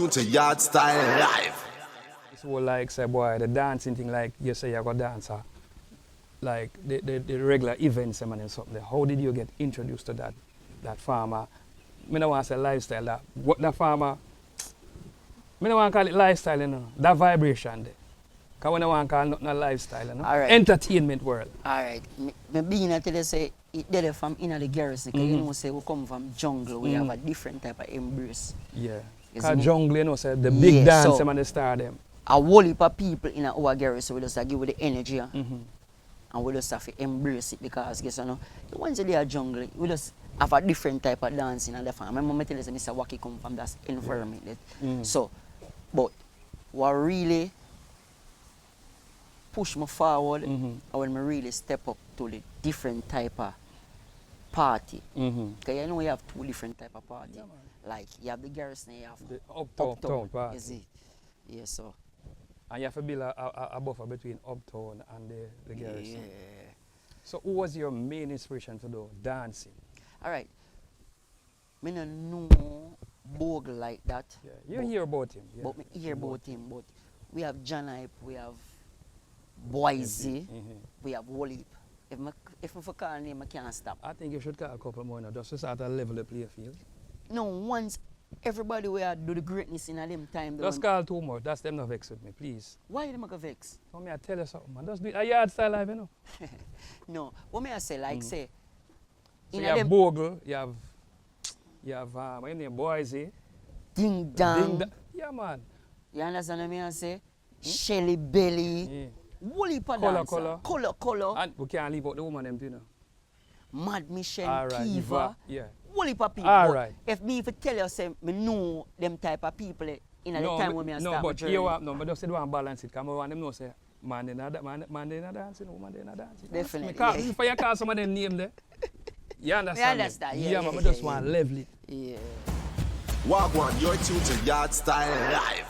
To Yardstyle live. So like say boy, the dancing thing like you say you got dancer, like the regular events and something. How did you get introduced to that farmer? I don't want to say lifestyle that what the farmer. I don't want to call it lifestyle, you know. That vibration there. Because when I want to call it not lifestyle, you know. All right. Entertainment world. Alright, me being at the say it did from in the garrison, because you know say we come from jungle, we have a different type of embrace. Yeah. You see Because me? jungle, you know, say the big Yeah, dance so- them and the star them. A whole heap of people in our garrison we just give with the energy and we just have to embrace it because guess you know, the ones that they are jungle, we just have a different type of dancing and the farm. My mom tell us Mr. Waki come from that environment. So, but what really push me forward and when I really step up to the different type of party. Because you know we have two different type of party. Yeah, man. Like you have the garrison, you have The uptown party. Is it? Yeah, so. And you have to build a buffer between uptown and the garrison. Yeah. So who was your main inspiration to do dancing? Alright. I don't know Bogle like that. Yeah. You hear about him. Yeah. But me hear about him. But we have John Hype, we have Boise, we have Wally. If I call a name, I can't stop. I think you should call a couple more now, just to start to level the playing field. No, once everybody will do the greatness in a them time. Just call two more. That's them not vex with me, please. Why them go vex? So me I tell you something, man. Just do it a yard style live, you know. No, what me I say, like say, So in you a have them Bogle, you have what your name, Boise. ding dong. Yeah, man. You understand what me I say? Shelly Belly, Yeah. Wally Color. Color, And we can't leave out the woman them too, you know. Mad Michelle, All right, Kiva, yeah. Wally people. All But right. if me if I tell you say me know them type of people in the time when me I no, start my but journey. you want, no, but just say do want balance it. Because I want them know say, man they not dancing, woman they not dancing. Definitely, If you call some of them name there, you understand Me understand, me? yeah, man, yeah, I just yeah, want yeah. level it. Yeah. Wagwan, you're tuned to Yardstyle live.